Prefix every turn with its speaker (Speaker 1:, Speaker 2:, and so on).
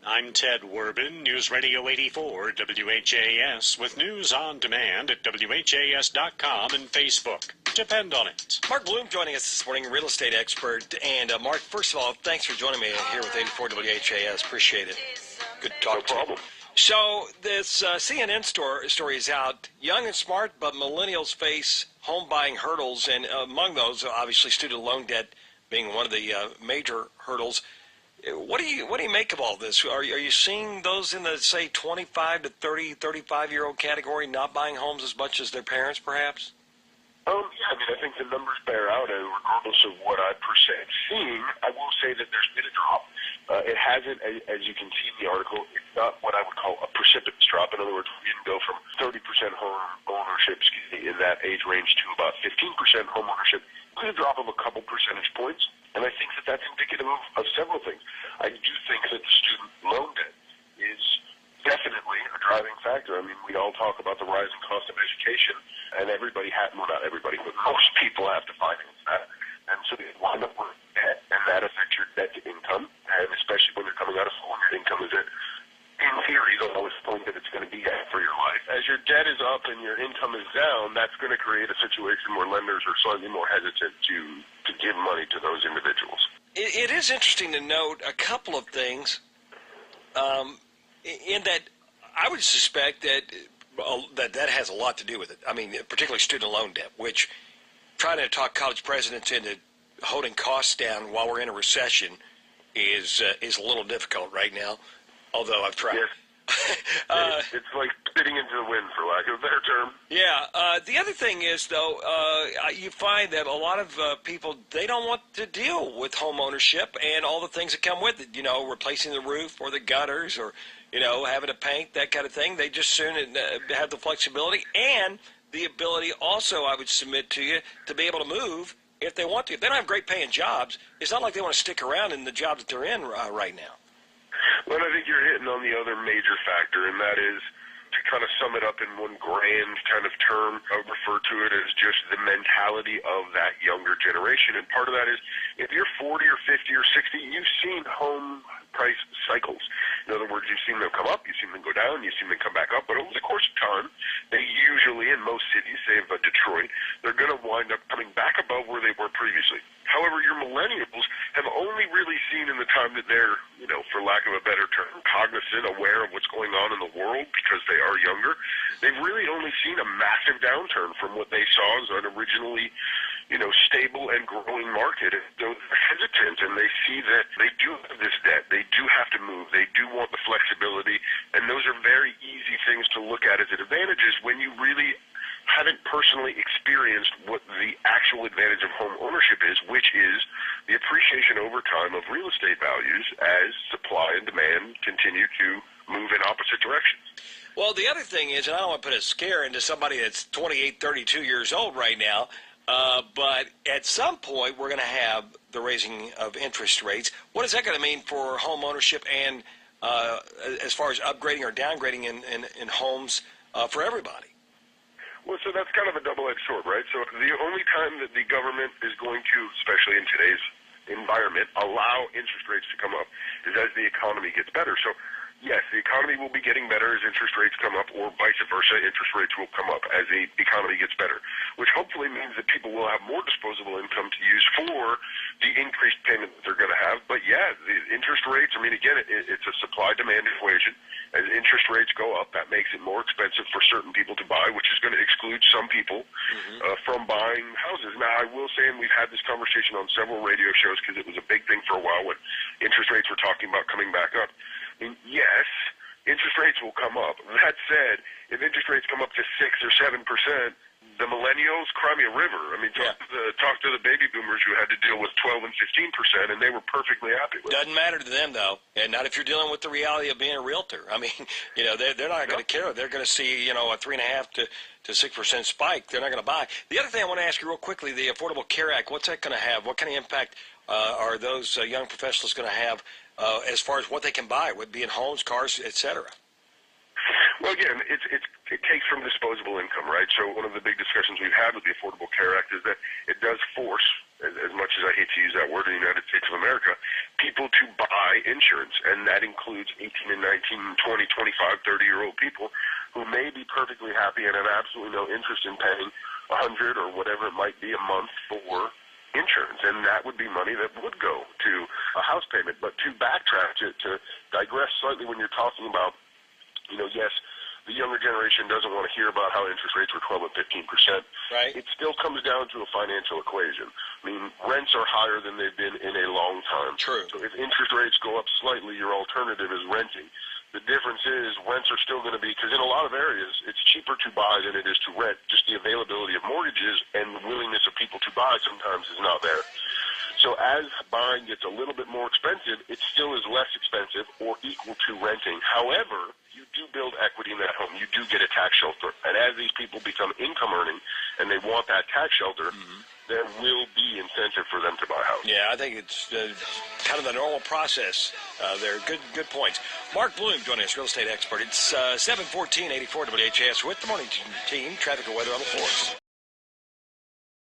Speaker 1: I'm Ted Werbin, News Radio 84 WHAS, with news on demand at WHAS.com and Facebook. Depend on it.
Speaker 2: Mark Bloom joining us this morning, real estate expert. And Mark, first of all, thanks for joining me here with 84 WHAS. Appreciate it. Good to talk to you. No problem. So this CNN story is out. Young and smart, but millennials face home buying hurdles, and among those, obviously, student loan debt being one of the major hurdles. What do you make of all this? Are you seeing those in the, say, 25 to 30, 35-year-old category not buying homes as much as their parents, perhaps?
Speaker 3: Yeah, I mean, I think the numbers bear out, and regardless of what I per se am seeing, I will say that there's been a drop. It hasn't, as you can see in the article, it's not what I would call a precipitous drop. In other words, we didn't go from 30% home ownership, in that age range to about 15% home ownership. It's a drop of a couple percentage points, and I think that that's indicative of several things. I do think that the student loan debt is definitely a driving factor. I mean, we all talk about the rising cost of education, and everybody well, not everybody, but most people have to finance that. And so they wind up with debt, and that affects your debt to income, and especially when you're coming out of school, your income is at, in theory, the lowest point that it's going to be at for your life. As your debt is up and your income is down, that's going to create a situation where lenders are slightly more hesitant to give money to those individuals.
Speaker 2: It is interesting to note a couple of things, in that I would suspect that has a lot to do with it. I mean, particularly student loan debt, which trying to talk college presidents into holding costs down while we're in a recession is a little difficult right now, although I've tried.
Speaker 3: Yes. It's like spitting into the wind, for lack of a better term.
Speaker 2: Yeah. The other thing is, though, you find that a lot of people, they don't want to deal with home ownership and all the things that come with it, replacing the roof or the gutters or, having to paint, that kind of thing. They just soon have the flexibility and the ability also, I would submit to you, to be able to move if they want to. If they don't have great paying jobs, it's not like they want to stick around in the jobs that they're in right now.
Speaker 3: Well, I think you're hitting on the other major factor, and that is, to kind of sum it up in one grand kind of term, I would refer to it as just the mentality of that younger generation. And part of that is, if you're 40 or 50 or 60, you've seen home price cycles. In other words, you've seen them come up, you've seen them go down, you've seen them come back up, but over the course of time, they usually, in most cities, say of Detroit, they're going to wind up coming back above where they were previously. However, your millennials have only really seen in the time that they're, for lack of a better term, cognizant, aware of what's going on in the world because they are younger, they've really only seen a massive downturn from what they saw as an originally, stable and growing market. So they're hesitant, and they see that they do have this debt, they do have to move, they do want the flexibility, and those are very easy things to look at as advantages when you really haven't personally experienced what the actual advantage of home ownership is, which is the appreciation over time of real estate values as supply and demand continue to move in opposite directions.
Speaker 2: Well, the other thing is, and I don't want to put a scare into somebody that's 28, 32 years old right now, but at some point we're going to have the raising of interest rates. What is that going to mean for home ownership and as far as upgrading or downgrading in homes for everybody?
Speaker 3: Well, so that's kind of a double-edged sword, right? So the only time that the government is going to, especially in today's environment, allow interest rates to come up is as the economy gets better. So, yes, the economy will be getting better as interest rates come up, or vice versa, interest rates will come up as the economy gets better, which hopefully means that people will have more disposable income to use for the increased payment that they're going to have. But, yeah, the interest rates, I mean, again, it's a supply-demand equation. As interest rates go up, that makes it more expensive for certain people to buy, which is going to exclude some people from buying houses. Now, I will say, and we've had this conversation on several radio shows because it was a big thing for a while when interest rates were talking about coming back up. I mean, yes, interest rates will come up. That said, if interest rates come up to 6 or 7%, the millennials, cry me a river. I mean, talk to the baby boomers who had to deal with 12 and 15%, and they were perfectly happy with it.
Speaker 2: Doesn't matter to them, though, and not if you're dealing with the reality of being a realtor. I mean, they're not going to care. They're going to see, a 3.5% to 6% spike. They're not going to buy. The other thing I want to ask you real quickly, the Affordable Care Act, what's that going to have? What kind of impact are those young professionals going to have as far as what they can buy, would be in homes, cars, et cetera?
Speaker 3: Well, again, it takes from disposable income, right? So one of the big discussions we've had with the Affordable Care Act is that it does force, as much as I hate to use that word in the United States of America, people to buy buy insurance, and that includes 18 and 19, 20, 25, 30-year-old people who may be perfectly happy and have absolutely no interest in paying $100 or whatever it might be a month for insurance, and that would be money that would go to a house payment. But to backtrack, to digress slightly, when you're talking about, yes, the younger generation doesn't want to hear about how interest rates were 12 and 15%.
Speaker 2: Right.
Speaker 3: It still comes down to a financial equation. I mean, rents are higher than they've been in a long time.
Speaker 2: True.
Speaker 3: So if interest rates go up slightly, your alternative is renting. The difference is rents are still going to be, because in a lot of areas, it's cheaper to buy than it is to rent. Just the availability of mortgages and the willingness of people to buy sometimes is not there. So as buying gets a little bit more expensive, it still is less expensive or equal to renting. However, you do build equity in that home. You do get a tax shelter. And as these people become income earning and they want that tax shelter, there will be incentive for them to buy a house.
Speaker 2: Yeah, I think it's kind of the normal process. There are good points. Mark Bloom joining us, real estate expert. It's 7:14, 84 WHAS with the morning team, traffic and weather on the 4s.